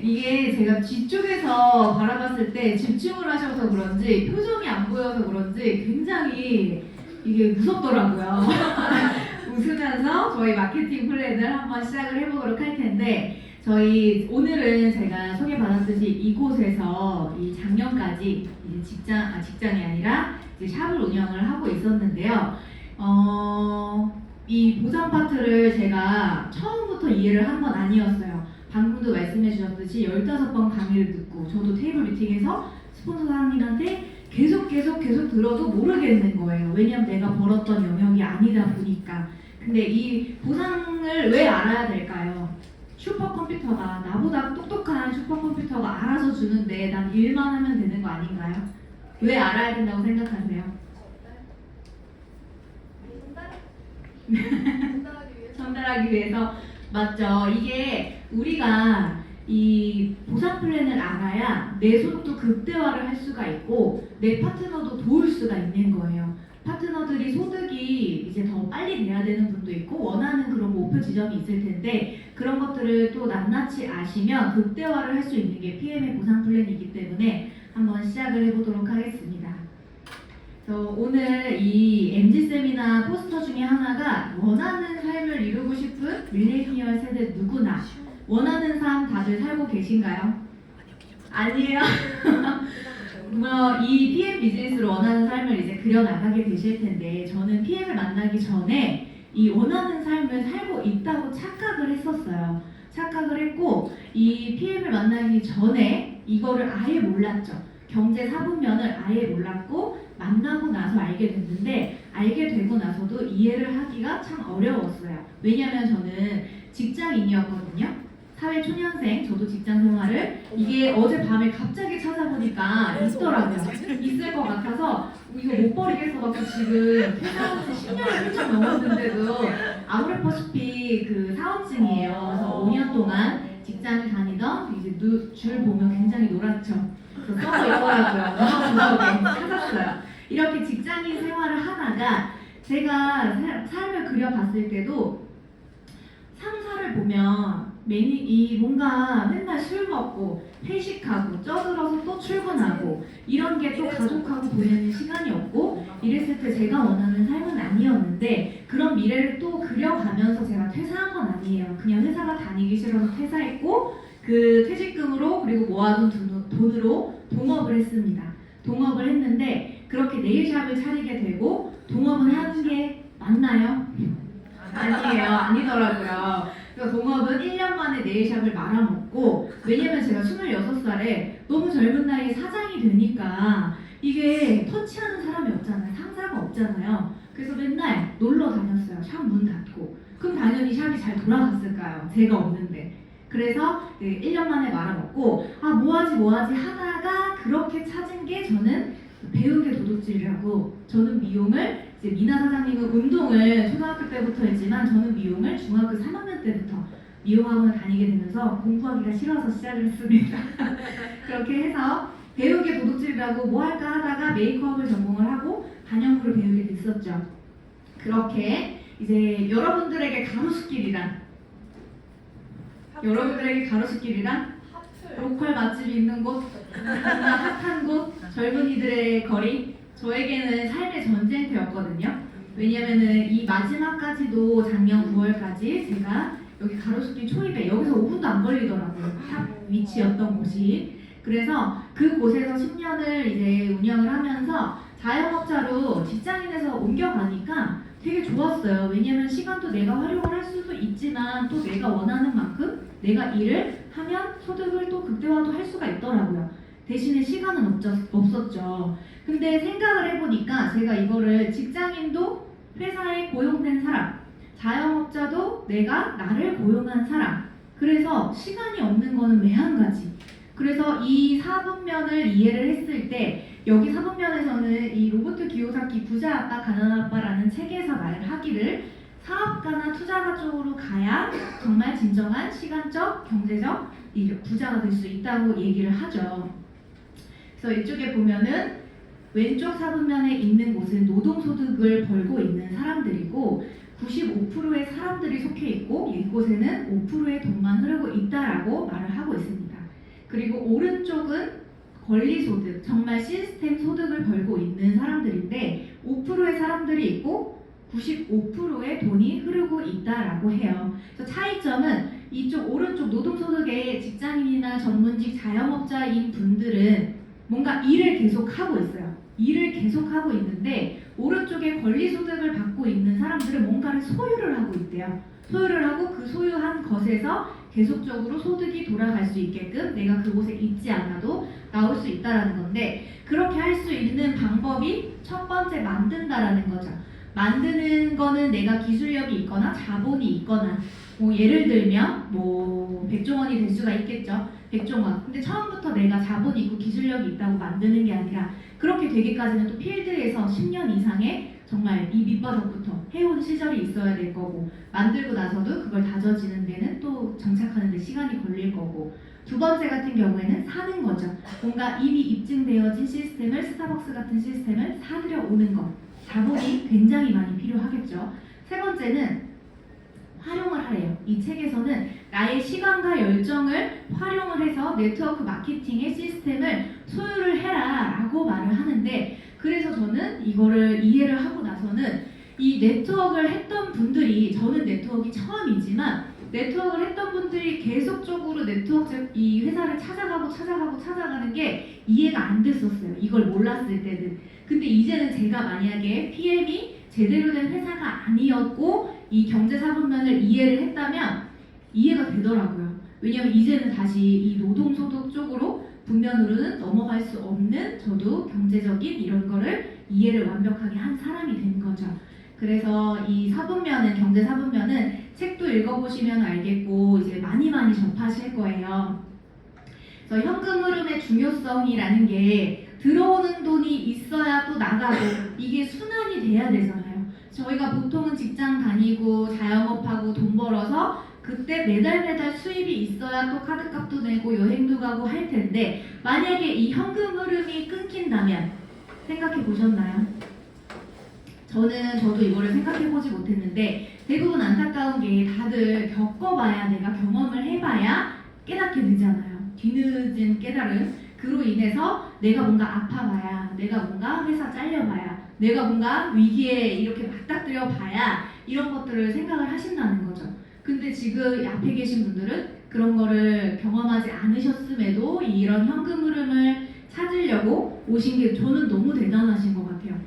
이게 제가 뒤쪽에서 바라봤을 때 집중을 하셔서 그런지 표정이 안 보여서 그런지 굉장히 이게 무섭더라고요. 웃으면서 저희 마케팅 플랜을 한번 시작을 해보도록 할 텐데, 저희 오늘은 제가 소개받았듯이 이곳에서 이 작년까지 이제 직장이 아니라 이제 샵을 운영을 하고 있었는데요. 이 보상 파트를 제가 처음부터 이해를 한 건 아니었어요. 방금도 말씀해 주셨듯이 15번 강의를 듣고 저도 테이블 미팅에서 스폰서 사장님한테 계속 들어도 모르겠는 거예요. 왜냐면 내가 벌었던 영역이 아니다 보니까. 근데 이 보상을 왜 알아야 될까요? 슈퍼컴퓨터가, 나보다 똑똑한 슈퍼컴퓨터가 알아서 주는데 난 일만 하면 되는 거 아닌가요? 왜 알아야 된다고 생각하세요? 전달하기 위해서. 맞죠. 이게 우리가 이 보상 플랜을 알아야 내 소득도 극대화를 할 수가 있고 내 파트너도 도울 수가 있는 거예요. 파트너들이 소득이 이제 더 빨리 내야 되는 분도 있고 원하는 그런 목표 지점이 있을 텐데, 그런 것들을 또 낱낱이 아시면 극대화를 할 수 있는 게 PM의 보상 플랜이기 때문에 한번 시작을 해보도록 하겠습니다. 오늘 이 MZ 세미나 포스터 중에 하나가 원하는 삶을 이루고 싶은 밀레니얼 세대 누구나 원하는 삶 다들 살고 계신가요? 아니에요? 이 PM 비즈니스로 원하는 삶을 이제 그려나가게 되실 텐데, 저는 PM을 만나기 전에 이 원하는 삶을 살고 있다고 착각을 했었어요. 착각을 했고, 이 PM을 만나기 전에 이거를 아예 몰랐죠. 경제 사분면을 아예 몰랐고 만나고 나서 알게 됐는데, 알게 되고 나서도 이해를 하기가 참 어려웠어요. 왜냐면 저는 직장인이었거든요. 사회초년생, 저도 직장 생활을 이게 어젯밤에 갑자기 찾아보니까 있더라고요. 있을 것 같아서 이거 못 버리겠어갖고 지금 퇴사한 지 10년이 훌쩍 넘었는데도 아무래퍼시피 그 사원증이에요. 그래서 5년 동안 직장을 다니던 이제 줄 보면 굉장히 노랗죠. 그래서 써서 있더라고요. 너무 부러우게 찾았어요. 이렇게 직장인 생활을 하다가 제가 삶을 그려봤을 때도 상사를 보면 뭔가 맨날 술 먹고 회식하고 쪄들어서 또 출근하고 이런 게 또 가족하고 보내는 시간이 없고 이랬을 때 제가 원하는 삶은 아니었는데, 그런 미래를 또 그려가면서 제가 퇴사한 건 아니에요. 그냥 회사가 다니기 싫어서 퇴사했고 그 퇴직금으로 그리고 모아둔 돈으로 동업을 했습니다. 동업을 했는데 그렇게 네일샵을 차리게 되고, 동업은 하는 게 맞나요? 아니에요. 아니더라고요. 그래서 동업은 1년 만에 네일샵을 말아먹고, 왜냐면 제가 26살에 너무 젊은 나이에 사장이 되니까 이게 터치하는 사람이 없잖아요. 상사가 없잖아요. 그래서 맨날 놀러 다녔어요. 샵 문 닫고. 그럼 당연히 샵이 잘 돌아갔을까요? 제가 없는데. 그래서 1년 만에 말아먹고 뭐하지 하다가 그렇게 찾은 게, 저는 배운 게 도둑질이라고. 저는 미용을, 이제 미나 사장님은 운동을 초등학교 때부터 했지만 저는 미용을 중학교 3학년 때부터 미용학원을 다니게 되면서 공부하기가 싫어서 시작을 했습니다. 그렇게 해서 배운 게 도둑질이라고 뭐 할까 하다가 메이크업을 전공을 하고 단연구를 배우게 됐었죠. 그렇게 이제 여러분들에게 가로수길이란 로컬 맛집이 있는 곳, 핫한 곳, 젊은이들의 거리, 저에게는 삶의 전쟁터였거든요. 왜냐면은 이 마지막까지도 작년 9월까지 제가 여기 가로수길 초입에, 여기서 5분도 안 걸리더라고요. 샵 위치였던 곳이. 그래서 그곳에서 10년을 이제 운영을 하면서 자영업자로 직장인에서 옮겨가니까 되게 좋았어요. 왜냐면 시간도 내가 활용을 할 수도 있지만 또 내가 원하는 만큼 내가 일을 하면 소득을 또 극대화도 할 수가 있더라고요. 대신에 시간은 없었죠. 근데 생각을 해보니까 제가 이거를 직장인도 회사에 고용된 사람, 자영업자도 내가 나를 고용한 사람, 그래서 시간이 없는 거는 매한가지. 그래서 이 사분면을 이해를 했을 때, 여기 사분면에서는 이 로버트 기요사키 부자 아빠 가난한 아빠라는 책에서 말하기를 사업가나 투자가 쪽으로 가야 정말 진정한 시간적, 경제적 부자가 될 수 있다고 얘기를 하죠. 그래서 이쪽에 보면은 왼쪽 사분면에 있는 곳은 노동소득을 벌고 있는 사람들이고 95%의 사람들이 속해 있고 이곳에는 5%의 돈만 흐르고 있다라고 말을 하고 있습니다. 그리고 오른쪽은 권리소득, 정말 시스템 소득을 벌고 있는 사람들인데 5%의 사람들이 있고 95%의 돈이 흐르고 있다라고 해요. 그래서 차이점은 이쪽 오른쪽 노동소득의 직장인이나 전문직 자영업자인 분들은 뭔가 일을 계속하고 있어요. 일을 계속하고 있는데 오른쪽에 권리소득을 받고 있는 사람들은 뭔가를 소유를 하고 있대요. 소유를 하고 그 소유한 것에서 계속적으로 소득이 돌아갈 수 있게끔 내가 그곳에 있지 않아도 나올 수 있다라는 건데, 그렇게 할 수 있는 방법이 첫 번째 만든다라는 거죠. 만드는 거는 내가 기술력이 있거나 자본이 있거나, 뭐 예를 들면 뭐 백종원이 될 수가 있겠죠. 백종원. 근데 처음부터 내가 자본이 있고 기술력이 있다고 만드는 게 아니라 그렇게 되기까지는 또 필드에서 10년 이상의 정말 이 밑바닥부터 해온 시절이 있어야 될 거고, 만들고 나서도 그걸 다져지는 데는 또 정착하는 데 시간이 걸릴 거고, 두 번째 같은 경우에는 사는 거죠. 뭔가 이미 입증되어진 시스템을, 스타벅스 같은 시스템을 사들여 오는 것, 자본이 굉장히 많이 필요하겠죠. 세 번째는 활용을 하래요. 이 책에서는 나의 시간과 열정을 활용을 해서 네트워크 마케팅의 시스템을 소유를 해라 라고 말을 하는데, 그래서 저는 이거를 이해를 하고 나서는 이 네트워크를 했던 분들이, 저는 네트워크가 처음이지만 네트워크를 했던 분들이 계속적으로 네트워크 이 회사를 찾아가는 게 이해가 안 됐었어요. 이걸 몰랐을 때는. 근데 이제는 제가 만약에 PM이 제대로 된 회사가 아니었고 이 경제사분면을 이해를 했다면 이해가 되더라고요. 왜냐면 이제는 다시 이 노동소득 쪽으로 분면으로는 넘어갈 수 없는, 저도 경제적인 이런 거를 이해를 완벽하게 한 사람이 된 거죠. 그래서 이 사분면은, 경제사분면은 책도 읽어보시면 알겠고 이제 많이 접하실 거예요. 그래서 현금 흐름의 중요성이라는 게 들어오는 돈이 있어야 또 나가고 이게 순환이 돼야 되잖아요. 저희가 보통은 직장 다니고 자영업하고 돈 벌어서 그때 매달 수입이 있어야 또 카드값도 내고 여행도 가고 할 텐데, 만약에 이 현금 흐름이 끊긴다면 생각해 보셨나요? 저도 이거를 생각해 보지 못했는데 대부분 안타까운 게 다들 겪어봐야, 내가 경험을 해봐야 깨닫게 되잖아요. 뒤늦은 깨달음. 그로 인해서 내가 뭔가 아파봐야, 내가 뭔가 회사 잘려봐야, 내가 뭔가 위기에 이렇게 맞닥뜨려 봐야 이런 것들을 생각을 하신다는 거죠. 근데 지금 앞에 계신 분들은 그런 거를 경험하지 않으셨음에도 이런 현금 흐름을 찾으려고 오신 게 저는 너무 대단하신 것 같아요.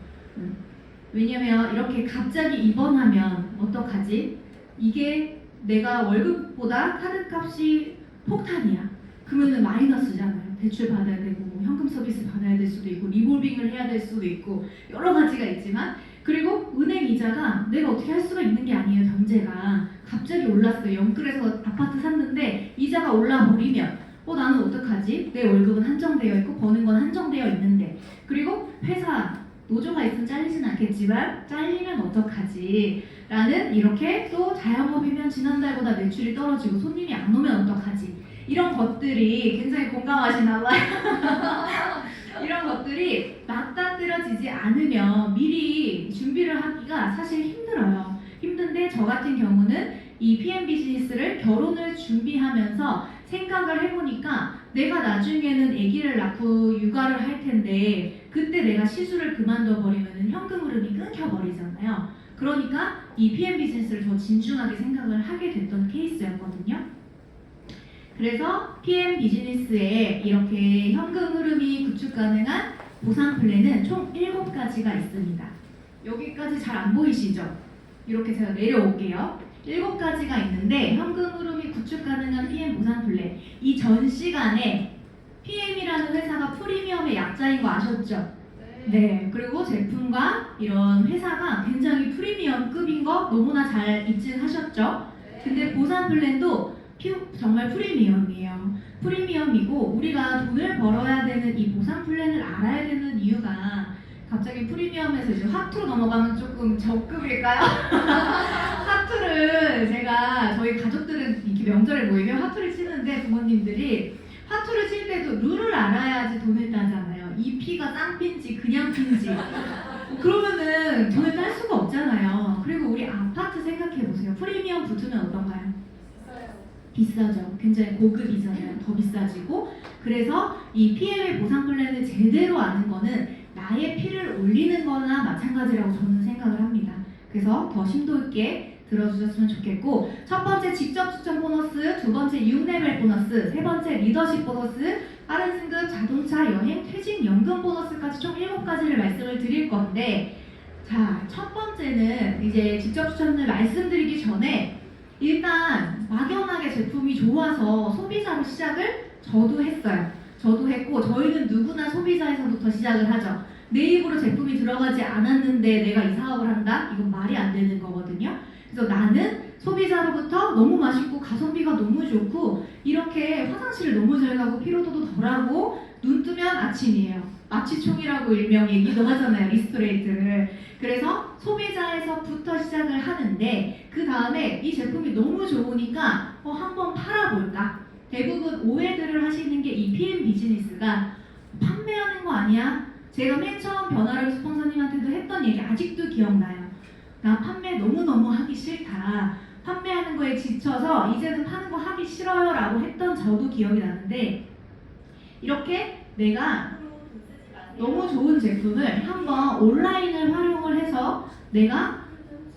왜냐면 이렇게 갑자기 입원하면 어떡하지? 이게 내가 월급보다 카드값이 폭탄이야. 그러면은 마이너스잖아요. 대출 받아야 되고 뭐 현금 서비스 받아야 될 수도 있고 리볼빙을 해야 될 수도 있고 여러 가지가 있지만, 그리고 은행 이자가 내가 어떻게 할 수가 있는 게 아니에요. 경제가 갑자기 올랐어요. 영끌에서 아파트 샀는데 이자가 올라버리면 나는 어떡하지? 내 월급은 한정되어 있고 버는 건 한정되어 있는데, 그리고 회사 노조가 있으면 잘리진 않겠지만 잘리면 어떡하지? 라는, 이렇게 또 자영업이면 지난달보다 매출이 떨어지고 손님이 안 오면 어떡하지? 이런 것들이 굉장히 공감하시나 봐요. 이런 것들이 맞닥뜨려지지 않으면 미리 준비를 하기가 사실 힘들어요. 힘든데 저 같은 경우는 이 PM 비즈니스를 결혼을 준비하면서 생각을 해보니까 내가 나중에는 아기를 낳고 육아를 할 텐데 그때 내가 시술을 그만둬 버리면 현금 흐름이 끊겨버리잖아요. 그러니까 이 PM 비즈니스를 더 진중하게 생각을 하게 됐던 케이스였거든요. 그래서 PM 비즈니스에 이렇게 현금 흐름이 구축 가능한 보상 플랜은 총 7가지가 있습니다. 여기까지 잘 안 보이시죠? 이렇게 제가 내려올게요. 7가지가 있는데 현금 흐름이 구축 가능한 PM 보상 플랜. 이 전 시간에 PM이라는 회사가 프리미엄의 약자인 거 아셨죠? 네. 그리고 제품과 이런 회사가 굉장히 프리미엄급인 거 너무나 잘 입증하셨죠? 근데 보상 플랜도 정말 프리미엄이에요. 프리미엄이고 우리가 돈을 벌어야 되는 이 보상 플랜을 알아야 되는 이유가, 갑자기 프리미엄에서 이제 화투로 넘어가면 조금 저급일까요? 화투를 제가, 저희 가족들은 이렇게 명절에 모이면 화투를 치는데 부모님들이 화투를 칠 때도 룰을 알아야지 돈을 따잖아요. 이 피가 쌍피인지 그냥 피인지. 그러면은 돈을 딸 수가 없잖아요. 그리고 우리 아파트 생각해보세요. 프리미엄 붙으면 어떤가요? 비싸죠. 굉장히 고급이잖아요. 더 비싸지고. 그래서 이 PM의 보상 플랜을 제대로 아는 거는 나의 피를 올리는 거나 마찬가지라고 저는 생각을 합니다. 그래서 더 심도 있게 들어주셨으면 좋겠고, 첫 번째 직접 추천 보너스, 두 번째 6레벨 보너스, 세 번째 리더십 보너스, 빠른 승급, 자동차, 여행, 퇴직, 연금 보너스까지 총 7가지를 말씀을 드릴 건데, 자, 첫 번째는 이제 직접 추천을 말씀드리기 전에 일단 막연하게 제품이 좋아서 소비자로 시작을 저도 했어요. 저도 했고, 저희는 누구나 소비자에서부터 시작을 하죠. 내 입으로 제품이 들어가지 않았는데 내가 이 사업을 한다? 이건 말이 안 되는 거거든요. 그래서 나는 소비자로부터 너무 맛있고 가성비가 너무 좋고 이렇게 화장실을 너무 잘 가고 피로도도 덜하고 눈 뜨면 아침이에요. 마취총이라고 일명 얘기도 하잖아요. 리스토레이트를. 그래서 소비자에서부터 시작을 하는데 그 다음에 이 제품이 너무 좋으니까 한번 팔아볼까? 대부분 오해들을 하시는 게 이 PM 비즈니스가 판매하는 거 아니야? 제가 맨 처음 변화를 스폰서님한테도 했던 얘기 아직도 기억나요. 나 판매 너무너무 하기 싫다. 판매하는 거에 지쳐서 이제는 파는 거 하기 싫어요 라고 했던 저도 기억이 나는데 이렇게 내가 너무 좋은 제품을 한번 온라인을 활용을 해서 내가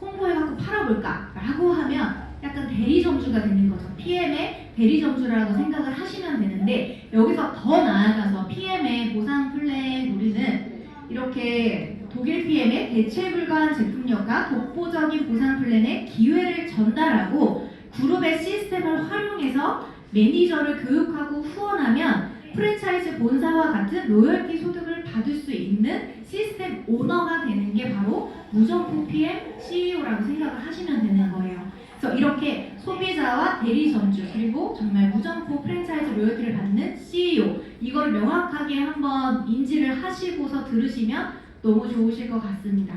홍보해갖고 팔아볼까 라고 하면 약간 대리점주가 되는 거죠. PM의 대리점주라고 생각을 하시면 되는데 여기서 더 나아가서 PM의 보상 플랜 우리는 이렇게 독일 PM의 대체 불가한 제품력과 독보적인 보상 플랜의 기회를 전달하고 그룹의 시스템을 활용해서 매니저를 교육하고 후원하면 프랜차이즈 본사와 같은 로열티 소득을 받을 수 있는 시스템 오너가 되는 게 바로 무점포 PM CEO라고 생각을 하시면 되는 거예요. 그래서 이렇게 소비자와 대리점주 그리고 정말 무점포 프랜차이즈 로열티를 받는 CEO 이걸 명확하게 한번 인지를 하시고서 들으시면 너무 좋으실 것 같습니다.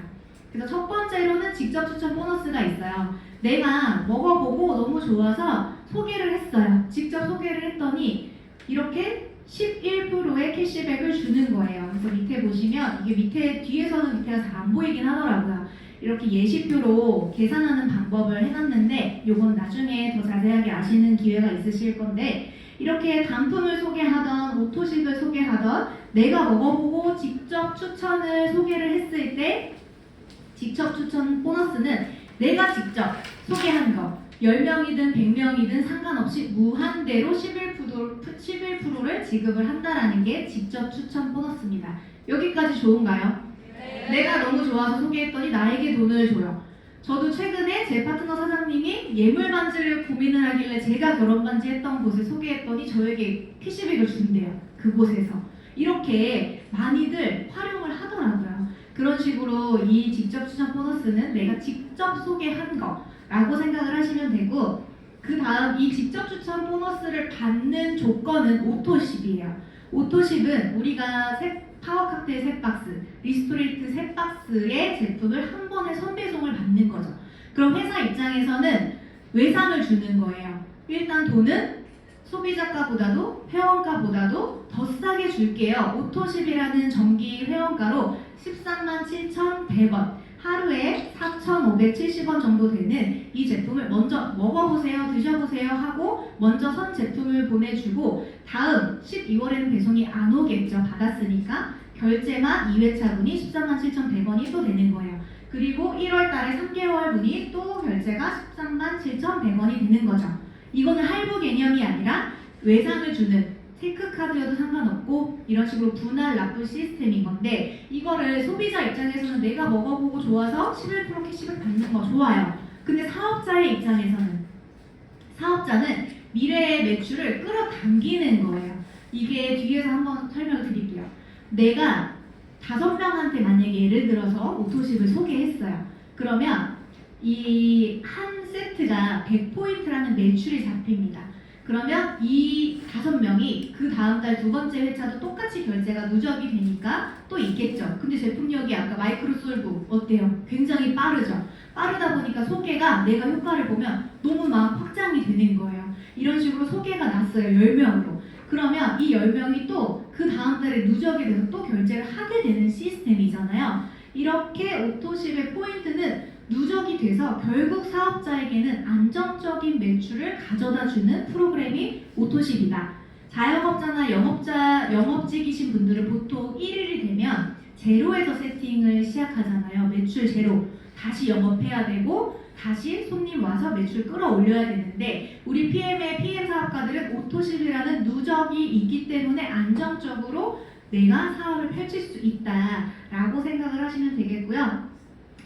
그래서 첫 번째로는 직접 추천 보너스가 있어요. 내가 먹어보고 너무 좋아서 소개를 했어요. 직접 소개를 했더니 이렇게 11%의 캐시백을 주는 거예요. 그래서 밑에 보시면 이게 밑에 뒤에서는 밑에가 잘 안 보이긴 하더라고요. 이렇게 예시표로 계산하는 방법을 해놨는데 이건 나중에 더 자세하게 아시는 기회가 있으실 건데 이렇게 단품을 소개하던 오토식을 소개하던 내가 먹어보고 직접 추천을 소개를 했을 때 직접 추천 보너스는 내가 직접 소개한 거 10명이든 100명이든 상관없이 무한대로 11%를 지급을 한다라는 게 직접 추천 보너스입니다. 여기까지 좋은가요? 네. 내가 너무 좋아서 소개했더니 나에게 돈을 줘요. 저도 최근에 제 파트너 사장님이 예물 반지를 고민을 하길래 제가 결혼 반지 했던 곳을 소개했더니 저에게 캐시백을 준대요. 그곳에서. 이렇게 많이들 활용을 하더라고요. 그런 식으로 이 직접 추천 보너스는 내가 직접 소개한 거라고 생각을 하시면 되고 그 다음 이 직접 추천 보너스를 받는 조건은 오토십이에요. 오토십은 우리가 파워 칵테일 3박스, 리스토레이트 3박스의 제품을 한 번에 선배송을 받는 거죠. 그럼 회사 입장에서는 외상을 주는 거예요. 일단 돈은 소비자가보다도 회원가보다도 더 싸게 줄게요. 오토십이라는 정기 회원가로 137,100원 하루에 4,570원 정도 되는 이 제품을 먼저 먹어보세요, 드셔보세요 하고 먼저 선 제품을 보내주고 다음 12월에는 배송이 안 오겠죠. 받았으니까 결제만 2회차분이 137,100원이 또 되는 거예요. 그리고 1월달에 3개월분이 또 결제가 137,100원이 되는 거죠. 이거는 할부 개념이 아니라 외상을 주는 체크카드여도 상관없고 이런 식으로 분할 납부 시스템인 건데 이거를 소비자 입장에서는 내가 먹어보고 좋아서 11% 캐시백 받는 거 좋아요. 근데 사업자의 입장에서는 사업자는 미래의 매출을 끌어당기는 거예요. 이게 뒤에서 한번 설명을 드릴게요. 내가 5명한테 만약에 예를 들어서 오토십을 소개했어요. 그러면 이 한 세트가 100포인트라는 매출이 잡힙니다. 그러면 이 5명이 그 다음달 두 번째 회차도 똑같이 결제가 누적이 되니까 또 있겠죠. 근데 제품력이 아까 마이크로 솔브 어때요? 굉장히 빠르죠. 빠르다 보니까 소개가 내가 효과를 보면 너무 막 확장이 되는 거예요. 이런 식으로 소개가 났어요. 10명으로. 그러면 이 10명이 또 그 다음달에 누적이 돼서 또 결제를 하게 되는 시스템이잖아요. 이렇게 오토십의 포인트는 누적이 돼서 결국 사업자에게는 안정적인 매출을 가져다주는 프로그램이 오토십이다. 자영업자나 영업직이신 분들은 보통 1일이 되면 제로에서 세팅을 시작하잖아요. 매출 제로. 다시 영업해야 되고 다시 손님 와서 매출 끌어올려야 되는데 우리 PM 사업가들은 오토십이라는 누적이 있기 때문에 안정적으로 내가 사업을 펼칠 수 있다라고 생각을 하시면 되겠고요.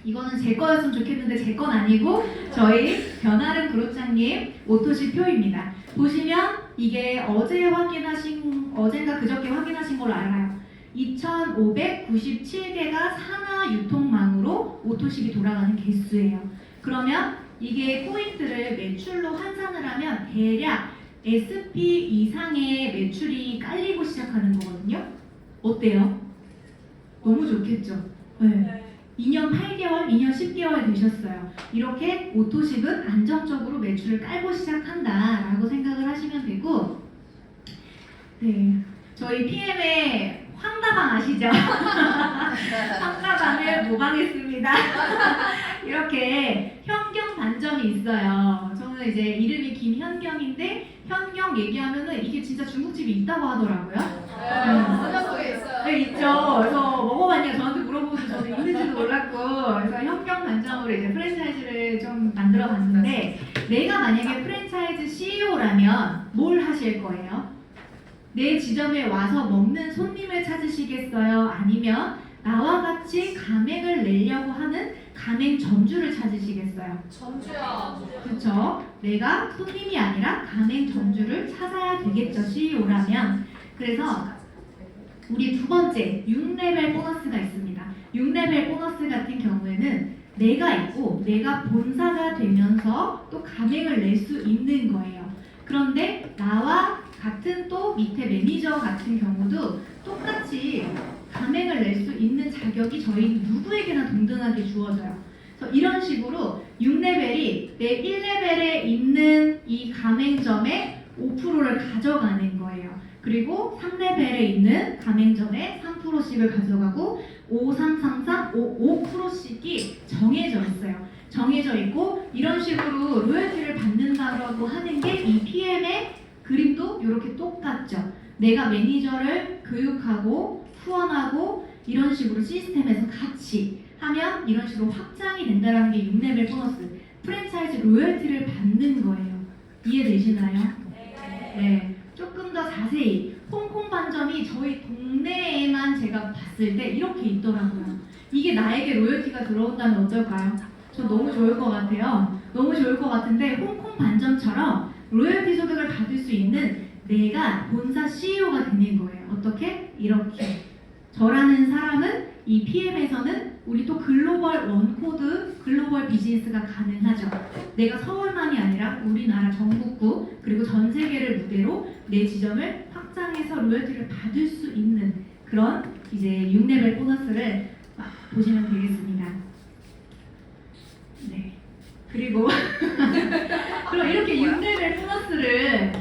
이거는 제 거였으면 좋겠는데 제 건 아니고 저희 변아름 그룹장님 오토십 표입니다. 보시면 이게 어젠가 그저께 확인하신 걸로 알아요. 2,597개가 산하 유통망으로 오토십이 돌아가는 개수예요. 그러면 이게 포인트를 매출로 환산을 하면 대략 SP 이상의 매출이 깔리고 시작하는 거거든요. 어때요? 너무 좋겠죠? 네. 2년 8개월, 2년 10개월 되셨어요. 이렇게 오토십은 안정적으로 매출을 깔고 시작한다라고 생각을 하시면 되고, 네, 저희 PM의 황다방 아시죠? 황다방을 모방했습니다. 이렇게 현경 반점이 있어요. 저는 이제 이름이 김현경인데 현경 얘기하면은 이게 진짜 중국집이 있다고 하더라고요. 한국에 있어요. 네, 있죠. 그래서 먹어봤냐 저한테 물어보고 저는 있는지도 몰랐고 그래서 현경 반점으로 이제 프랜차이즈를 좀 만들어봤는데 내가 만약에 프랜차이즈 CEO라면 뭘 하실 거예요? 내 지점에 와서 먹는 손님을 찾으시겠어요? 아니면 나와 같이 가맹을 내려고 하는 가맹점주를 찾으시겠어요? 전주야. 그렇죠. 내가 손님이 아니라 가맹점주를 찾아야 되겠죠. CEO라면. 그래서 우리 두 번째 6레벨 보너스가 있습니다. 6레벨 보너스 같은 경우에는 내가 있고 내가 본사가 되면서 또 가맹을 낼 수 있는 거예요. 그런데 나와 같은 또 밑에 매니저 같은 경우도 똑같이 가맹을 낼 수 있는 자격이 저희 누구에게나 동등하게 주어져요. 그래서 이런 식으로 6레벨이 내 1레벨에 있는 이 가맹점의 5%를 가져가는 거예요. 그리고 3레벨에 있는 가맹점의 3%씩을 가져가고 5, 3, 3, 3, 5, 5%씩이 정해져 있어요. 정해져 있고 이런 식으로 로열티를 받는다고 하는 게 이 PM의 그림도 이렇게 똑같죠. 내가 매니저를 교육하고 후원하고 이런 식으로 시스템에서 같이 하면 이런 식으로 확장이 된다는 게 6레벨 보너스. 프랜차이즈 로열티를 받는 거예요. 이해되시나요? 네. 조금 더 자세히 홍콩 반점이 저희 동네에만 제가 봤을 때 이렇게 있더라고요. 이게 나에게 로열티가 들어온다면 어떨까요? 저 너무 좋을 것 같아요. 너무 좋을 것 같은데 홍콩 반점처럼 로열티 소득을 받을 수 있는 내가 본사 CEO가 되는 거예요. 어떻게? 이렇게. 저라는 사람은 이 PM에서는 우리 또 글로벌 원코드, 글로벌 비즈니스가 가능하죠. 내가 서울만이 아니라 우리나라 전국구 그리고 전 세계를 무대로 내 지점을 확장해서 로열티를 받을 수 있는 그런 이제 6레벨 보너스를 보시면 되겠습니다. 네. 그리고 그럼 이렇게 6레벨 보너스를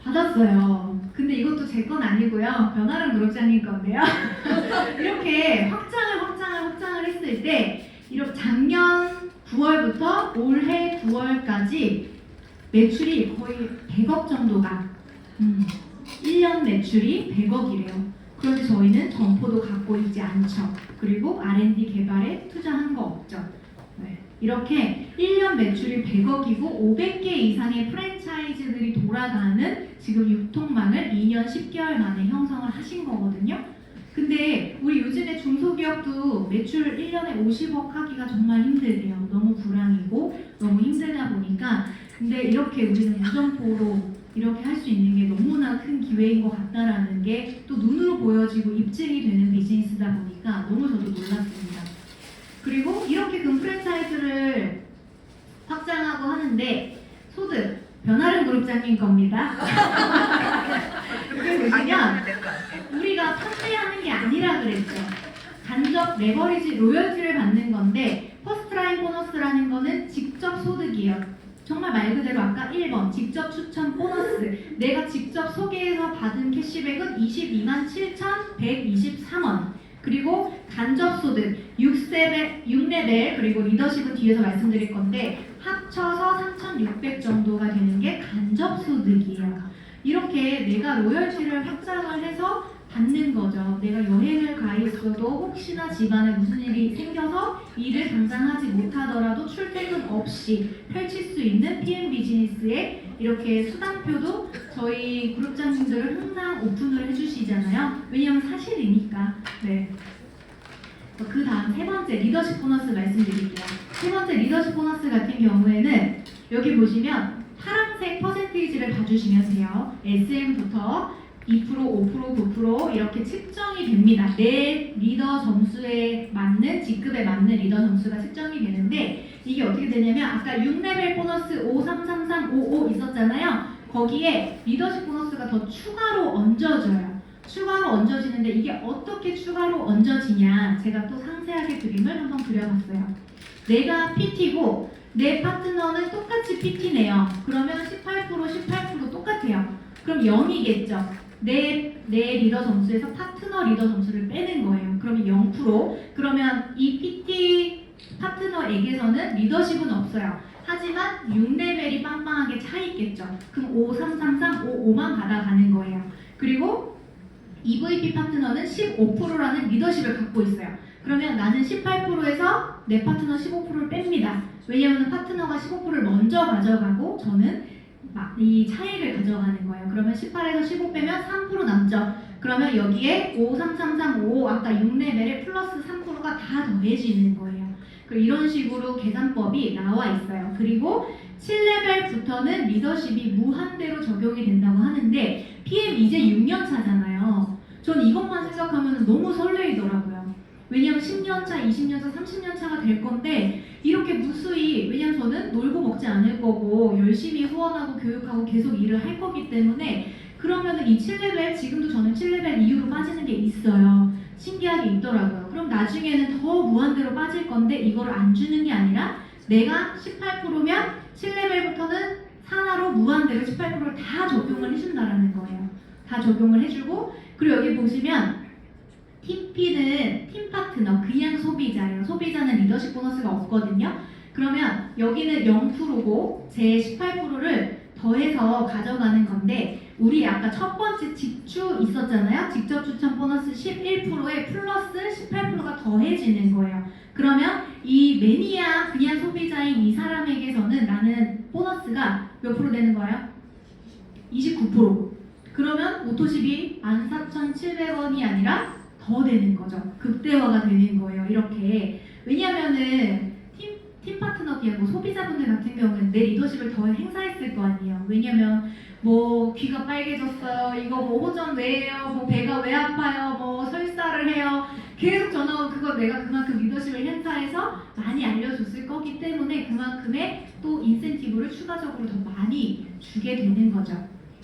받았어요. 근데 이것도 제 건 아니고요. 변아름 그룹장님 건데요. 이렇게 확장을 했을 때 이렇게 작년 9월부터 올해 9월까지 매출이 거의 100억 정도가 1년 매출이 100억이래요. 그런데 저희는 점포도 갖고 있지 않죠. 그리고 R&D 개발에 투자한 거 없죠. 네. 이렇게 1년 매출이 100억이고 500개 이상의 프랜차이즈들이 돌아가는 지금 유통망을 2년 10개월 만에 형성을 하신 거거든요. 근데 우리 요즘에 중소기업도 매출 1년에 50억 하기가 정말 힘들대요. 너무 불황이고 너무 힘들다 보니까 근데 이렇게 우리는 무점포로 이렇게 할 수 있는 게 너무나 큰 기회인 것 같다라는 게 또 눈으로 보여지고 입증이 되는 비즈니스다 보니까 너무 저도 놀랐습니다. 그리고 이렇게 금 프랜차이즈를 확장하고 하는데 소득 변아름 그룹장님 겁니다. 여기 보시면 우리가 판매하는 게 아니라 그랬죠. 간접 레버리지 로열티를 받는 건데 퍼스트라인 보너스라는 거는 직접 소득이에요. 정말 말 그대로 아까 1번 직접 추천 보너스 내가 직접 소개해서 받은 캐시백은 22만 7,123원 그리고 간접소득 6레벨 그리고 리더십은 뒤에서 말씀드릴 건데 합쳐서 3,600 정도가 되는 게 간접소득이에요. 이렇게 내가 로열티를 확장을 해서 받는 거죠. 내가 여행을 가 있어도 혹시나 집안에 무슨 일이 생겨서 일을 당장 하지 못하더라도 출퇴근 없이 펼칠 수 있는 PM 비즈니스에 이렇게 수당표도 저희 그룹장님들은 항상 오픈을 해주시잖아요. 왜냐하면 사실이니까. 네. 그 다음 세 번째 리더십 보너스 말씀드릴게요. 세 번째 리더십 보너스 같은 경우에는 여기 보시면 파란색 퍼센테이지를 봐주시면 돼요. SM부터 2%, 5%, 9% 이렇게 측정이 됩니다. 내 리더 점수에 맞는, 직급에 맞는 리더 점수가 측정이 되는데 이게 어떻게 되냐면 아까 6레벨 보너스 5, 3, 3, 3, 5, 5 있었잖아요. 거기에 리더십 보너스가 더 추가로 얹어져요. 추가로 얹어지는데 이게 어떻게 추가로 얹어지냐 제가 또 상세하게 그림을 한번 그려봤어요. 내가 PT고 내 파트너는 똑같이 PT네요. 그러면 18% 똑같아요. 그럼 0이겠죠. 내 리더 점수에서 파트너 리더 점수를 빼는 거예요. 그러면 0%. 그러면 이 PT 파트너에게서는 리더십은 없어요. 하지만 6레벨이 빵빵하게 차 있겠죠. 그럼 5, 3, 3, 3, 5, 5만 받아가는 거예요. 그리고 EVP 파트너는 15%라는 리더십을 갖고 있어요. 그러면 나는 18%에서 내 파트너 15%를 뺍니다. 왜냐하면 파트너가 15%를 먼저 가져가고 저는 이 차이를 가져가는 거예요. 그러면 18에서 15 빼면 3% 남죠. 그러면 여기에 5, 3, 3, 3, 5 아까 6레벨에 플러스 3%가 다 더해지는 거예요. 이런 식으로 계산법이 나와 있어요. 그리고 7레벨부터는 리더십이 무한대로 적용이 된다고 하는데 PM 이제 6년 차잖아요. 전 이것만 생각하면 너무 설레이더라고요. 왜냐면 10년차, 20년차, 30년차가 될 건데 이렇게 무수히 왜냐면 저는 놀고 먹지 않을 거고 열심히 후원하고 교육하고 계속 일을 할 거기 때문에 그러면은 이 7레벨 지금도 저는 7레벨 이후로 빠지는 게 있어요. 신기하게 있더라고요. 그럼 나중에는 더 무한대로 빠질 건데 이거를 안 주는 게 아니라 내가 18%면 7레벨부터는 산하로 무한대로 18%를 다 적용을 해준다라는 거예요. 다 적용을 해주고 그리고 여기 보시면 TP는 팀 파트너, 그냥 소비자예요. 소비자는 리더십 보너스가 없거든요. 그러면 여기는 0%고 제 18%를 더해서 가져가는 건데 우리 아까 첫 번째 직추 있었잖아요. 직접 추천 보너스 11%에 플러스 18%가 더해지는 거예요. 그러면 이 매니아 그냥 소비자인 이 사람에게서는 나는 보너스가 몇 프로 되는 거예요? 29%. 그러면 오토십이 14,700원이 아니라 더 되는 거죠. 극대화가 되는 거예요. 이렇게. 왜냐면은 팀 파트너 그냥 뭐 소비자분들 같은 경우는 내 리더십을 더 행사했을 거 아니에요. 왜냐면 뭐 귀가 빨개졌어요. 이거 뭐 호전 왜해요? 뭐 배가 왜 아파요? 뭐 설사를 해요. 계속 전화 오고 그거 내가 그만큼 리더십을 행사해서 많이 알려줬을 거기 때문에 그만큼의 또 인센티브를 추가적으로 더 많이 주게 되는 거죠.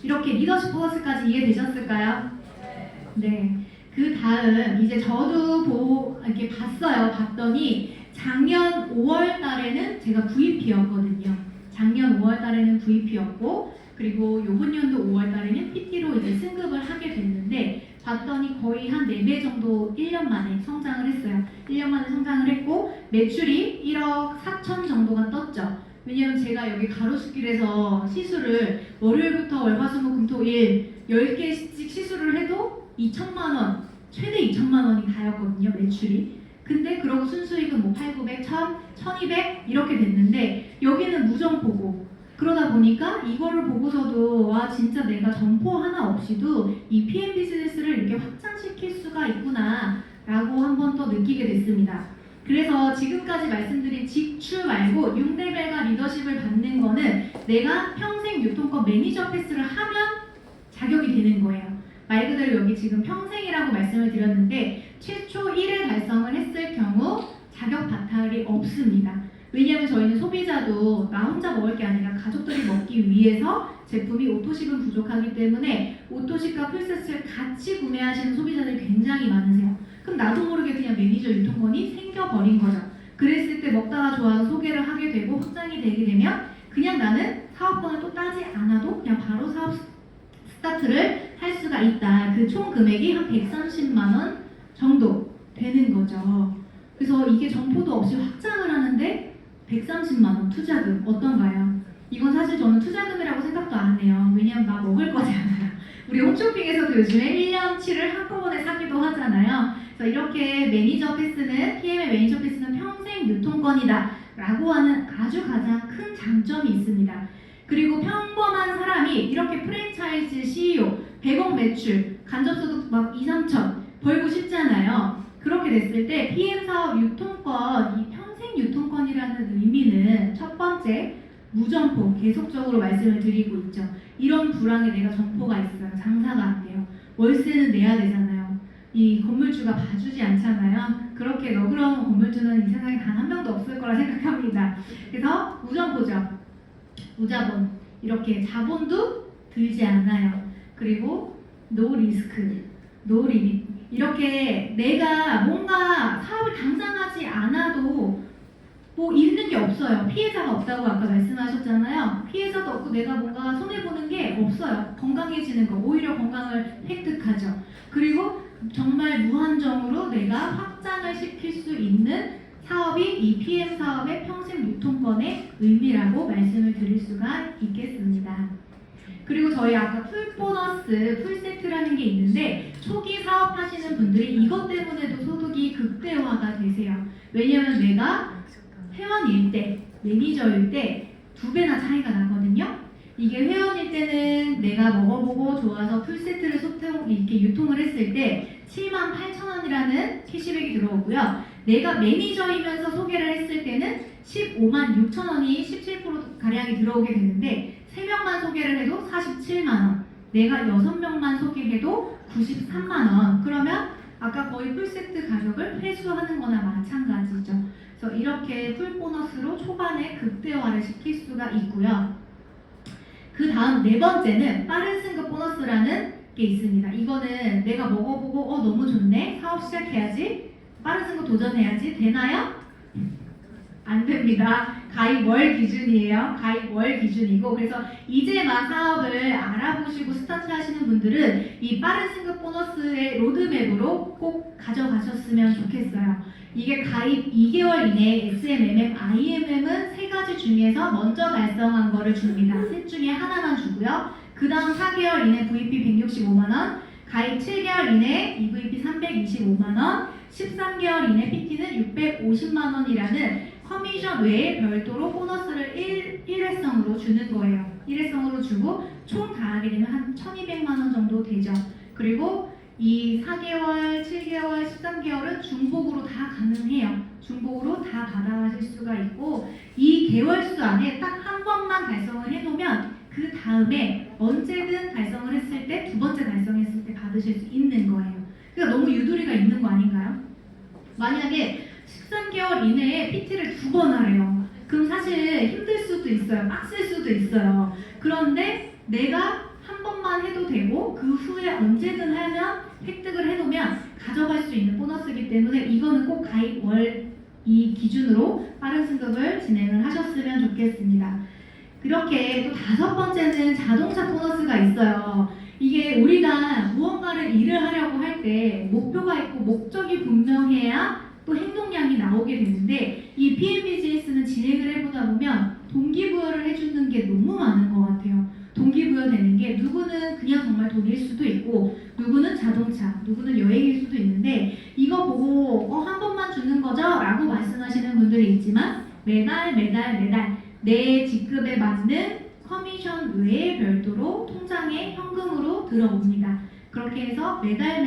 이렇게 리더십 보너스까지 이해되셨을까요? 네. 그 다음 이제 저도 이렇게 봤더니 작년 5월 달에는 제가 VP였거든요. 작년 5월 달에는 VP였고 그리고 요번 연도 5월 달에는 PT로 이제 승급을 하게 됐는데 봤더니 거의 한 4배 정도 1년 만에 성장을 했어요. 1년 만에 성장을 했고 매출이 1억 4천 정도가 떴죠. 왜냐면 제가 여기 가로수길에서 시술을 월요일부터 월화수목금토일 10개씩 시술을 해도 2천만 원, 최대 2천만 원이 다였거든요, 매출이. 근데 그러고 순수익은 뭐 8,900, 1,000, 1,200 이렇게 됐는데 여기는 무점포고 그러다 보니까 이거를 보고서도 와 진짜 내가 점포 하나 없이도 이 PM 비즈니스를 이렇게 확장시킬 수가 있구나 라고 한 번 더 느끼게 됐습니다. 그래서 지금까지 말씀드린 직추 말고 6레벨과 리더십을 받는 거는 내가 평생 유통권 매니저 패스를 하면 자격이 되는 거예요. 말 그대로 여기 지금 평생이라고 말씀을 드렸는데 최초 1회 달성을 했을 경우 자격 바탈이 없습니다. 왜냐하면 저희는 소비자도 나 혼자 먹을 게 아니라 가족들이 먹기 위해서 제품이 오토식은 부족하기 때문에 오토식과 풀세트를 같이 구매하시는 소비자들이 굉장히 많으세요. 그럼 나도 모르게 그냥 매니저 유통권이 생겨버린 거죠. 그랬을 때 먹다가 좋아서 소개를 하게 되고 확장이 되게 되면 그냥 나는 사업권을 또 따지 않아도 그냥 바로 사업 스타트를 할 수가 있다. 그 총 금액이 한 130만 원 정도 되는 거죠. 그래서 이게 점포도 없이 확장을 하는데 130만 원 투자금 어떤가요? 이건 사실 저는 투자금이라고 생각도 안 해요. 왜냐면 나 먹을 거잖아요. 우리 홈쇼핑에서도 요즘에 1년치를 한꺼번에 사기도 하잖아요. 그래서 이렇게 매니저 패스는 PM의 매니저 패스는 평생 유통권이다 라고 하는 아주 가장 큰 장점이 있습니다. 그리고 평범한 사람이 이렇게 프랜차이즈 CEO 100억 매출 간접소득 막 2, 3천 벌고 싶잖아요. 그렇게 됐을 때 PM 사업 유통권, 이 평생 유통권이라는 의미는 첫 번째 무점포 계속적으로 말씀을 드리고 있죠. 이런 불황에 내가 점포가 있어요. 장사가 안 돼요. 월세는 내야 되잖아요. 이 건물주가 봐주지 않잖아요. 그렇게 너그러운 건물주는 이 세상에 단 한 명도 없을 거라 생각합니다. 그래서 무점포죠. 무자본. 이렇게 자본도 들지 않아요. 그리고 노 리스크, 노 리밋. 이렇게 내가 뭔가 사업을 당장 하지 않아도 뭐 잃는 게 없어요. 피해자가 없다고 아까 말씀하셨잖아요. 피해자도 없고 내가 뭔가 손해보는 게 없어요. 건강해지는 거, 오히려 건강을 획득하죠. 그리고 정말 무한정으로 내가 확장을 시킬 수 있는 사업이 이 PM 사업의 평생 유통권의 의미라고 말씀을 드릴 수가 있겠습니다. 그리고 저희 아까 풀 보너스, 풀 세트라는 게 있는데 초기 사업하시는 분들이 이것 때문에도 소득이 극대화가 되세요. 왜냐하면 내가 회원일 때, 매니저일 때 두 배나 차이가 나거든요. 이게 회원일 때는 내가 먹어보고 좋아서 풀세트를 이렇게 유통을 했을 때 78,000원이라는 캐시백이 들어오고요. 내가 매니저이면서 소개를 했을 때는 15만 6천 원이 17%가량이 들어오게 되는데 3명만 소개를 해도 47만 원, 내가 6명만 소개해도 93만 원. 그러면 아까 거의 풀세트 가격을 회수하는 거나 마찬가지죠. 그래서 이렇게 풀 보너스로 초반에 극대화를 시킬 수가 있고요. 그 다음 네 번째는 빠른 승급 보너스라는 게 있습니다. 이거는 내가 먹어보고 너무 좋네, 사업 시작해야지, 빠른 승급 도전해야지, 되나요? 안 됩니다. 가입 월 기준이에요. 가입 월 기준이고, 그래서 이제 막 사업을 알아보시고 스타트 하시는 분들은 이 빠른 승급 보너스의 로드맵으로 꼭 가져가셨으면 좋겠어요. 이게 가입 2개월 이내에 SMMM, IMM은 세 가지 중에서 먼저 달성한 거를 줍니다. 셋 중에 하나만 주고요. 그 다음 4개월 이내 VP 165만원, 가입 7개월 이내 EVP 325만원, 13개월 이내 PT는 650만원이라는 커미션 외에 별도로 보너스를 일회성으로 주는 거예요. 일회성으로 주고 총 다 하게 되면 한 1200만원 정도 되죠. 그리고 이 4개월, 7개월, 13개월은 중복으로 다 가능해요. 중복으로 다 받아가실 수가 있고 이 개월수 안에 딱 한 번만 달성을 해놓으면 그 다음에 언제든 달성을 했을 때 두 번째 달성했을 때 받으실 수 있는 거예요. 그러니까 너무 유도리가 있는 거 아닌가요? 만약에 13개월 이내에 PT를 2번 하래요. 그럼 사실 힘들 수도 있어요. 빡셀 수도 있어요. 그런데 내가 한 번만 해도 되고 그 후에 언제든 하면 획득을 해놓으면 가져갈 수 있는 보너스이기 때문에 이거는 꼭 가입 월 이 기준으로 빠른 승급을 진행을 하셨으면 좋겠습니다. 그렇게 또 다섯 번째는 자동차 보너스가 있어요. 이게 우리가 무언가를 일을 하려고 할 때 목표가 있고 목적이 분명해야 또 행동량이 나오게 되는데 이 PM 비즈니스는 진행을 해보다 보면 동기부여를 해주는 게 너무 많은 것 같아요. 동기부여 되는 게 누구는 그냥 정말 돈일 수도 있고 누구는 자동차, 누구는 여행일 수도 있는데 이거 보고 한 번만 주는 거죠? 라고 말씀하시는 분들이 있지만 매달 내 직급에 맞는 커미션 외에 별도로 통장에 현금으로 들어옵니다. 그렇게 해서 매달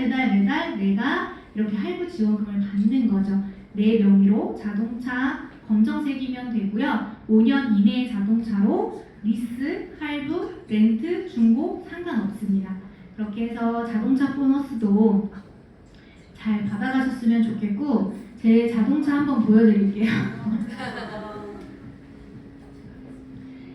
내가 이렇게 할부 지원금을 받는 거죠. 내 명의로 자동차 검정색이면 되고요. 5년 이내의 자동차로 리스, 할부, 렌트, 중고 상관없습니다. 그렇게 해서 자동차 보너스도 잘 받아가셨으면 좋겠고 제 자동차 한번 보여드릴게요.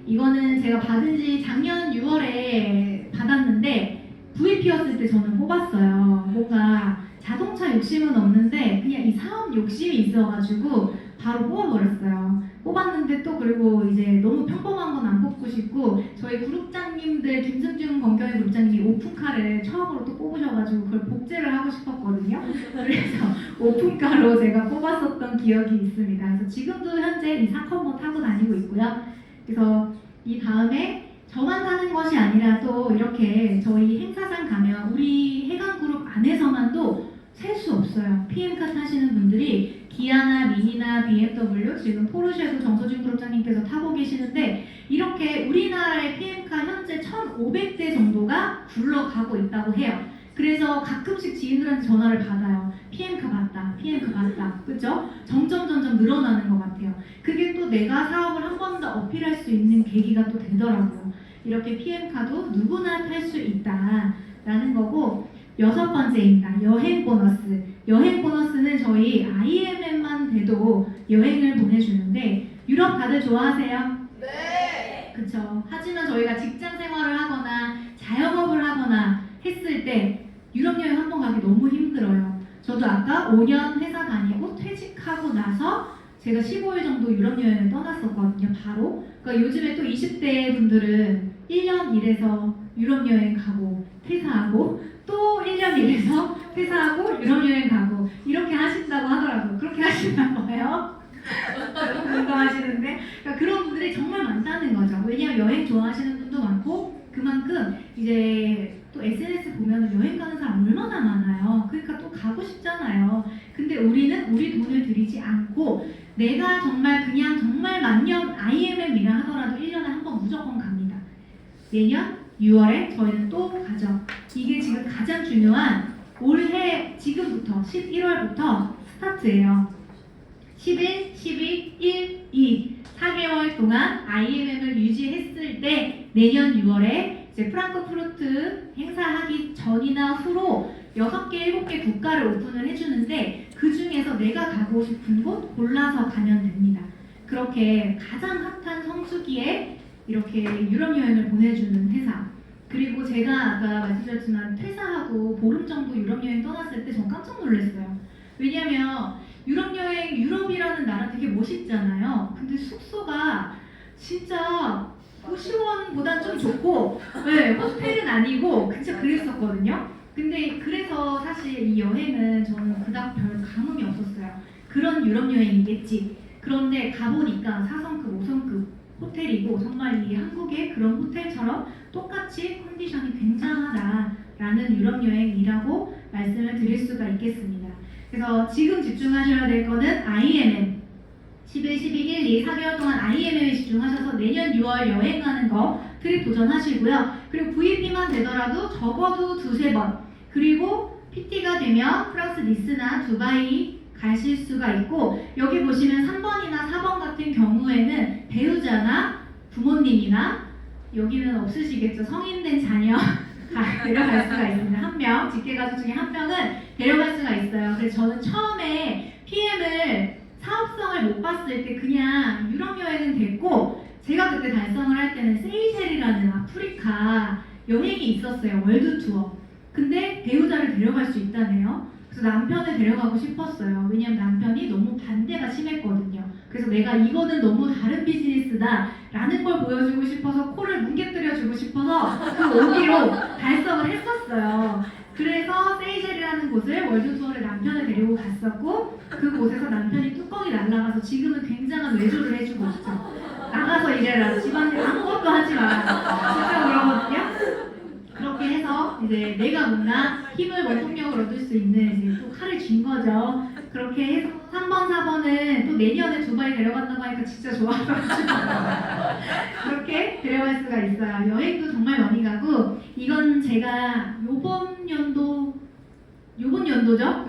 이거는 제가 받은 지 작년 6월에 받았는데 VP였을 때 저는 뽑았어요. 뭔가 자동차 욕심은 없는데 그냥 이 사업 욕심이 있어가지고 바로 뽑아버렸어요. 뽑았는데 또 그리고 이제 너무 평범한 건 안 뽑고 싶고 저희 그룹장님들 김승준 권경희 그룹장님이 오픈카를 처음으로 또 뽑으셔가지고 그걸 복제를 하고 싶었거든요. 그래서 오픈카로 제가 뽑았었던 기억이 있습니다. 그래서 지금도 현재 이 4컴모 타고 다니고 있고요. 그래서 이 다음에 저만 타는 것이 아니라 또 이렇게 저희 행사장 가면 우리 해강그룹 안에서만도 셀 수 없어요. PM카 타시는 분들이 기아나 미니나 BMW, 지금 포르쉐도 정서준 그룹장님께서 타고 계시는데 이렇게 우리나라의 PM카 현재 1,500대 정도가 굴러가고 있다고 해요. 그래서 가끔씩 지인들한테 전화를 받아요. PM카 봤다, PM카 봤다, 그죠? 점점 늘어나는 것 같아요. 그게 또 내가 사업을 한 번 더 어필할 수 있는 계기가 또 되더라고요. 이렇게 PM카도 누구나 탈 수 있다라는 거고, 6번째입니다. 여행 보너스. 여행 보너스는 저희 IMM만 돼도 여행을 보내주는데 유럽 다들 좋아하세요? 네. 그쵸. 하지만 저희가 직장 생활을 하거나 자영업을 하거나 했을 때 유럽 여행 한 번 가기 너무 힘들어요. 저도 아까 5년 회사 다니고 퇴직하고 나서 제가 15일 정도 유럽 여행을 떠났었거든요. 바로. 그러니까 요즘에 또 20대 분들은 1년 일해서 유럽 여행 가고 퇴사하고 또 1년 일해서 퇴사하고 유럽 여행 가고 이렇게 하신다고 하더라고요. 그렇게 하시나 봐요. 공감하시는데 그러니까 그런 분들이 정말 많다는 거죠. 왜냐하면 여행 좋아하시는 분도 많고 그만큼 이제 또 SNS 보면 여행 가는 사람 얼마나 많아요. 그러니까 또 가고 싶잖아요. 근데 우리는 우리 돈을 들이지 않고 내가 정말 그냥 정말 만년 IMM이라 하더라도 1년에 한 번 무조건 갑니다. 내년 6월에 저희는 또 가죠. 이게 지금 가장 중요한 올해 지금부터 11월부터 스타트예요. 11, 12, 1, 2 4개월 동안 IMM을 유지했을 때 내년 6월에 이제 프랑크푸르트 행사하기 전이나 후로 6개, 7개 국가를 오픈을 해주는데 그 중에서 내가 가고 싶은 곳 골라서 가면 됩니다. 그렇게 가장 핫한 성수기에 이렇게 유럽 여행을 보내주는 회사. 그리고 제가 아까 말씀드렸지만 퇴사하고 보름 정도 유럽 여행 떠났을 때 전 깜짝 놀랐어요. 왜냐면 유럽 여행, 유럽이라는 나라 되게 멋있잖아요. 근데 숙소가 진짜 호시원보단 좀 좋고, 네, 호텔은 아니고 진짜 그랬었거든요. 근데 그래서 사실 이 여행은 저는 그닥 별 감흥이 없었어요. 그런 유럽 여행이겠지. 그런데 가보니까 4성급, 5성급 호텔이고 정말 이 한국의 그런 호텔처럼 똑같이 컨디션이 굉장하다라는 유럽 여행이라고 말씀을 드릴 수가 있겠습니다. 그래서 지금 집중하셔야 될 거는 IMM 11, 12, 1, 2, 4개월 동안 IMM에 집중하셔서 내년 6월 여행 가는 거 트립 도전하시고요. 그리고 VIP만 되더라도 적어도 2-3번 그리고 PT가 되면 프랑스 니스나 두바이 가실 수가 있고 여기 보시면 3번이나 4번 같은 경우에는 배우자나 부모님이나 여기는 없으시겠죠. 성인된 자녀 데려갈 수가 있습니다. 한 명, 직계가족 중에 한 명은 데려갈 수가 있어요. 그래서 저는 처음에 PM을 사업성을 못 봤을 때 그냥 유럽 여행은 됐고 제가 그때 달성을 할 때는 세이셸이라는 아프리카 여행이 있었어요. 월드 투어. 근데 배우자를 데려갈 수 있다네요. 그래서 남편을 데려가고 싶었어요. 왜냐면 남편이 너무 반대가 심했거든요. 그래서 내가 이거는 너무 다른 비즈니스다 라는 걸 보여주고 싶어서 코를 뭉개뜨려주고 싶어서 그 오기로 달성을 했었어요. 그래서 세이셸이라는 곳을 월드투어를 남편을 데리고 갔었고 그곳에서 남편이 뚜껑이 날아가서 지금은 굉장한 외조를 해주고 있죠. 나가서 일해라. 집안일 아무것도 하지 마라. 진짜 그러거든요. 그렇게 해서 이제 내가 뭔가 힘을 원동력을 얻을 수 있는 이제 또 칼을 쥔 거죠. 그렇게 해서 3번, 4번은 또 내년에 두바이 데려간다고 하니까 진짜 좋아가지고 그렇게 데려갈 수가 있어요. 여행도 정말 많이 가고 이건 제가 요번 연도죠?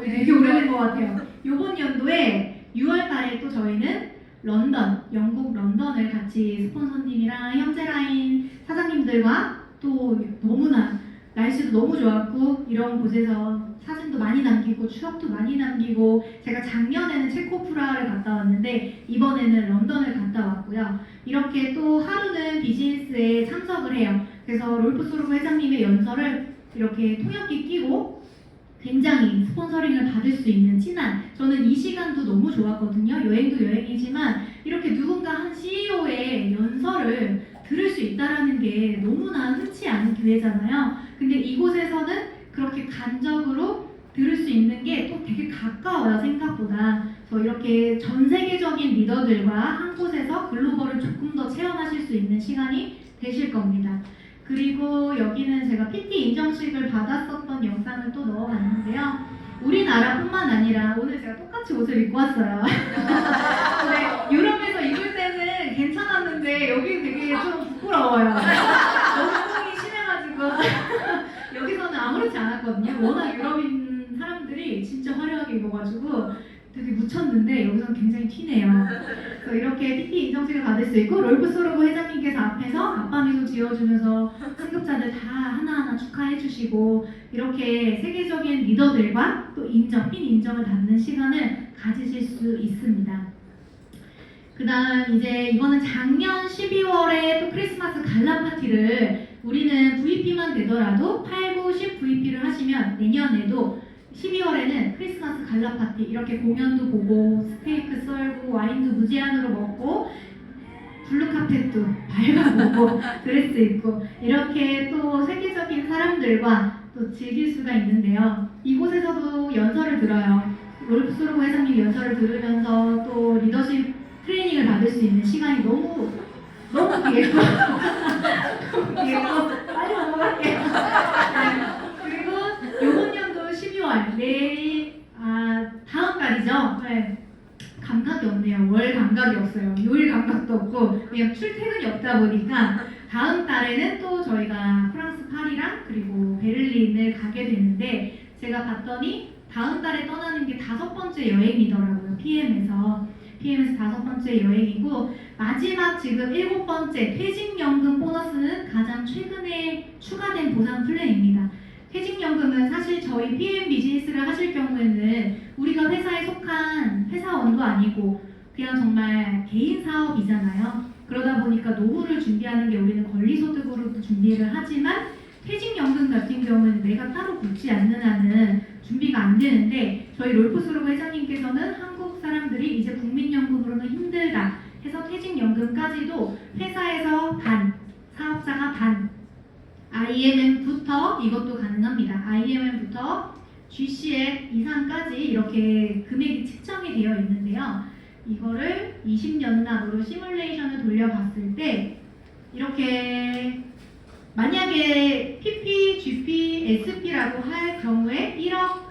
되게 오래된 것 같아요. 요번 연도에 6월 달에 또 저희는 런던, 영국 런던을 같이 스폰서님이랑 현재라인 사장님들과 또 너무나 날씨도 너무 좋았고 이런 곳에서 사진도 많이 남기고 추억도 많이 남기고 제가 작년에는 체코프라하를 갔다 왔는데 이번에는 런던을 갔다 왔고요. 이렇게 또 하루는 비즈니스에 참석을 해요. 그래서 롤프 소르브 회장님의 연설을 이렇게 통역기 끼고 굉장히 스폰서링을 받을 수 있는 친한, 저는 이 시간도 너무 좋았거든요. 여행도 여행이지만 이렇게 누군가 한 CEO의 연설을 들을 수 있다라는 게 너무나 흔치 않은 기회잖아요. 근데 이곳에서는 그렇게 간접으로 들을 수 있는 게 또 되게 가까워요, 생각보다. 그래서 이렇게 전 세계적인 리더들과 한 곳에서 글로벌을 조금 더 체험하실 수 있는 시간이 되실 겁니다. 그리고 여기는 제가 PT 인정식을 받았었던 영상을 또 넣어봤는데요. 우리나라뿐만 아니라 오늘 제가 똑같이 옷을 입고 왔어요. 근데 유럽에서 입을 때는 괜찮았는데 여기 되게 좀 부끄러워요. 너무 뽕이 심해가지고 여기서는 아무렇지 않았거든요. 워낙 유럽인 사람들이 진짜 화려하게 입어가지고 되게 묻혔는데 여기서는 굉장히 튀네요. 그래서 이렇게 PT 인정식을 받을 수 있고, 롤프 소르고 회장님께서 앞에서 아빠미소 지어주면서 승급자들 다 하나하나 축하해주시고 이렇게 세계적인 리더들과 또 인정, 핀 인정을 받는 시간을 가지실 수 있습니다. 그 다음 이제 이거는 작년 12월에 또 크리스마스 갈라 파티를 우리는 VP만 되더라도 8, 9, 10 VP를 하시면 내년에도 12월에는 크리스마스 갈라 파티 이렇게 공연도 보고 스테이크 썰고 와인도 무제한으로 먹고 블루카펫도 밟아보고 드레스 입고 이렇게 또 세계적인 사람들과 또 즐길 수가 있는데요. 이곳에서도 연설을 들어요. 롤프 소르고 회장님 연설을 들으면서 또 리더십 트레이닝을 받을 수 있는 시간이 너무 귀해요. 빨리 넘어갈게요. 그리고 요번 연도 12월 내일 다음 달이죠. 네. 감각이 없네요. 월 감각이 없어요. 요일 감각도 없고 그냥 출퇴근이 없다 보니까 다음 달에는 또 저희가 프랑스 파리랑 그리고 베를린을 가게 되는데 제가 봤더니 다음 달에 떠나는 게 5번째 여행이더라고요. PM에서 5번째 여행이고 마지막 지금 7번째 퇴직연금 보너스는 가장 최근에 추가된 보상 플랜입니다. 퇴직연금은 사실 저희 PM 비즈니스를 하실 경우에는 우리가 회사에 속한 회사원도 아니고 그냥 정말 개인 사업이잖아요. 그러다 보니까 노후를 준비하는 게 우리는 권리소득으로 준비를 하지만 퇴직연금 같은 경우는 내가 따로 붙지 않는 한은 준비가 안 되는데 저희 롤프 소르고 회장님께서는 한국 사람들이 이제 국민연금으로는 힘들다 해서 퇴직연금까지도 회사에서 반, 사업자가 반, IMM부터 이것도 가능합니다. IMM부터 GCF 이상까지 이렇게 금액이 측정이 되어 있는데요. 이거를 20년납으로 시뮬레이션을 돌려봤을 때 이렇게 만약에 PP, GP, SP라고 할 경우에 1억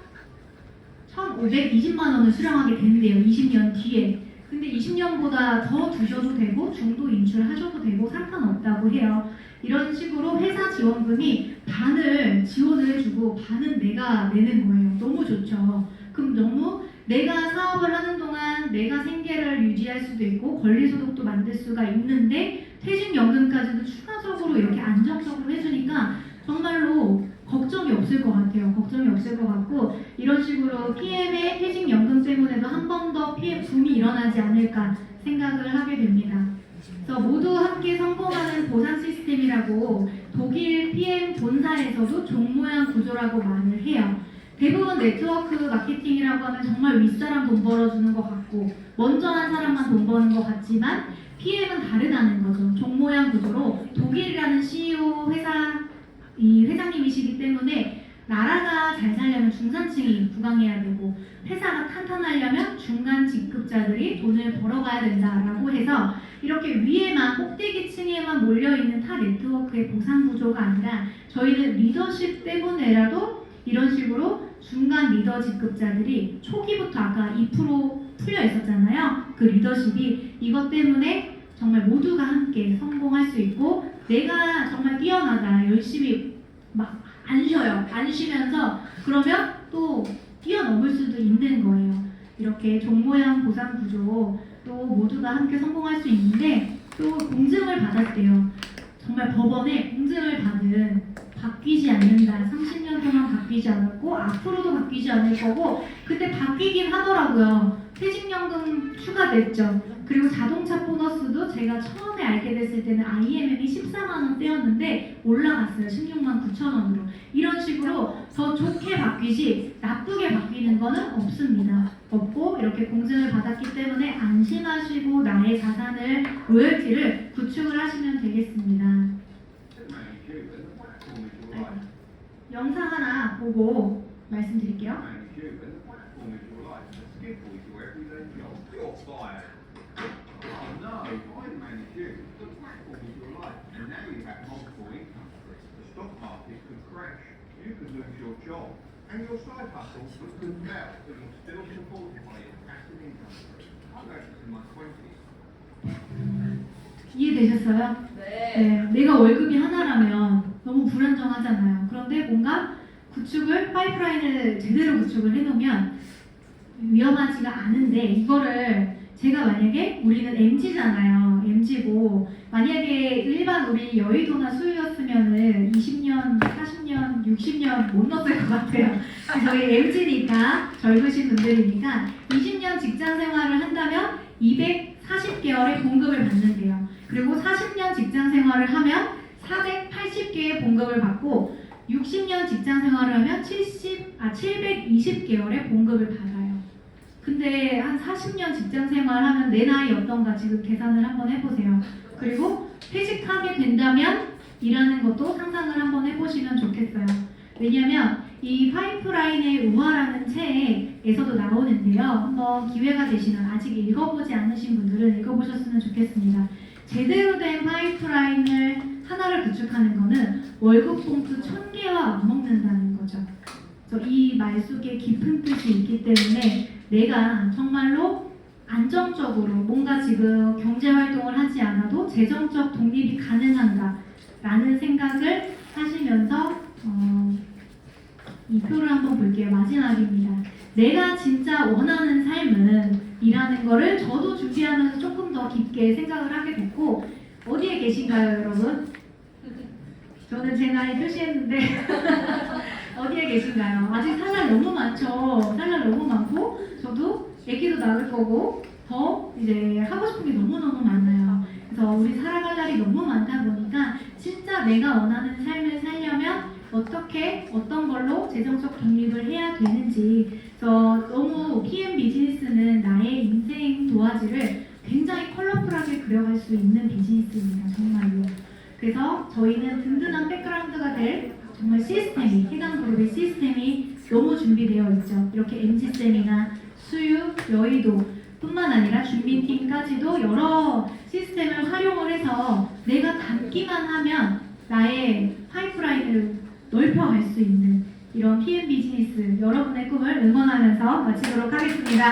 1,520만 원을 수령하게 된대요. 20년 뒤에. 근데 20년보다 더 두셔도 되고 중도 인출하셔도 되고 상관없다고 해요. 이런 식으로 회사 지원금이 반을 지원을 해주고 반은 내가 내는 거예요. 너무 좋죠. 그럼 너무 내가 사업을 하는 동안 내가 생계를 유지할 수도 있고 권리소득도 만들 수가 있는데 퇴직연금까지도 추가적으로 이렇게 안정적으로 해주니까 정말로 걱정이 없을 것 같아요. 걱정이 없을 것 같고 이런 식으로 PM의 퇴직연금 때문에도 한 번 더 PM 붐이 일어나지 않을까 생각을 하게 됩니다. 그래서 모두 함께 성공하는 보상 시스템이라고 독일 PM 본사에서도 종 모양 구조라고 말을 해요. 대부분 네트워크 마케팅이라고 하면 정말 윗사람 돈 벌어주는 것 같고 먼저 한 사람만 돈 버는 것 같지만 PM은 다르다는 거죠. 종 모양 구조로 독일이라는 CEO 이 회장님이시기 때문에 나라가 잘 살려면 중산층이 부강해야 되고 회사가 탄탄하려면 중간 직급자들이 돈을 벌어가야 된다라고 해서 이렇게 위에만 꼭대기층에만 몰려있는 타 네트워크의 보상 구조가 아니라 저희는 리더십 때문에라도 이런 식으로 중간 리더 직급자들이 초기부터 아까 2% 풀려 있었잖아요. 그 리더십이 이것 때문에 정말 모두가 함께 성공할 수 있고 내가 정말 뛰어나다 열심히 막 안 쉬어요. 안 쉬면서 그러면 또 뛰어넘을 수도 있는 거예요. 이렇게 종 모양 보상 구조 또 모두가 함께 성공할 수 있는데 또 공증을 받았대요. 정말 법원에 공증을 받은 바뀌지 않는다. 30년 동안 바뀌지 않았고 앞으로도 바뀌지 않을 거고 그때 바뀌긴 하더라고요. 퇴직연금 추가됐죠. 그리고 자동차 보너스도 제가 처음에 알게 됐을 때는 IMM이 14만 원대였는데 올라갔어요. 16만 9천 원으로. 이런 식으로 더 좋게 바뀌었어요. 바뀌지 나쁘게 바뀌는 거는 없습니다. 없고 이렇게 공증을 받았기 때문에 안심하시고 나의 자산을 로열티를 구축을 하시면 되겠습니다. 영상 하나 보고 말씀드릴게요. You could lose your job and your side hustle could fail, but you're still supported by your passive income stream. I got this in my 20s. 이해되셨어요? 네. 내가 월급이 하나라면 너무 불안정하잖아요. 그런데 뭔가 구축을, 파이프라인을 제대로 구축을 해놓으면 위험하지가 않은데 이거를 제가 만약에 우리는 MG잖아요. MG고 만약에 일반 우리 여의도나 수유였으면은 20년, 40년, 60년 못 넣었을 것 같아요. 저희 MG니까 젊으신 분들이니까 20년 직장 생활을 한다면 240개월의 봉급을 받는데요. 그리고 40년 직장 생활을 하면 480개의 봉급을 받고 60년 직장 생활을 하면 720개월의 봉급을 받아요. 근데 한 40년 직장 생활하면 내 나이 어떤가 지금 계산을 한번 해보세요. 그리고 퇴직하게 된다면 일하는 것도 상상을 한번 해보시면 좋겠어요. 왜냐면 이 파이프라인의 우화라는 책에서도 나오는데요. 한번 기회가 되시면 아직 읽어보지 않으신 분들은 읽어보셨으면 좋겠습니다. 제대로 된 파이프라인을 하나를 구축하는 거는 월급 봉투 1000개와 안 먹는다는 거죠. 그래서 이 말 속에 깊은 뜻이 있기 때문에 내가 정말로 안정적으로 뭔가 지금 경제 활동을 하지 않아도 재정적 독립이 가능한가 라는 생각을 하시면서 이 표를 한번 볼게요. 마지막입니다. 내가 진짜 원하는 삶은 이라는 거를 저도 준비하면서 조금 더 깊게 생각을 하게 됐고 어디에 계신가요 여러분? 저는 제 나이 표시했는데 어디에 계신가요? 아직 살 날 너무 많죠. 살 날 너무 많고 저도 애기도 낳을 거고 더 이제 하고 싶은 게 너무너무 많아요. 그래서 우리 살아갈 날이 너무 많다 보니까 진짜 내가 원하는 삶을 살려면 어떻게 어떤 걸로 재정적 독립을 해야 되는지 그래서 너무 PM 비즈니스는 나의 인생 도화지를 굉장히 컬러풀하게 그려갈 수 있는 비즈니스입니다. 정말로. 그래서 저희는 든든한 백그라운드가 될 정말 시스템이 해당 그룹의 시스템이 너무 준비되어 있죠. 이렇게 MG쌤이나 수유, 여의도 뿐만 아니라 준비팀까지도 여러 시스템을 활용을 해서 내가 담기만 하면 나의 파이프라인을 넓혀갈 수 있는 이런 PM 비즈니스 여러분의 꿈을 응원하면서 마치도록 하겠습니다.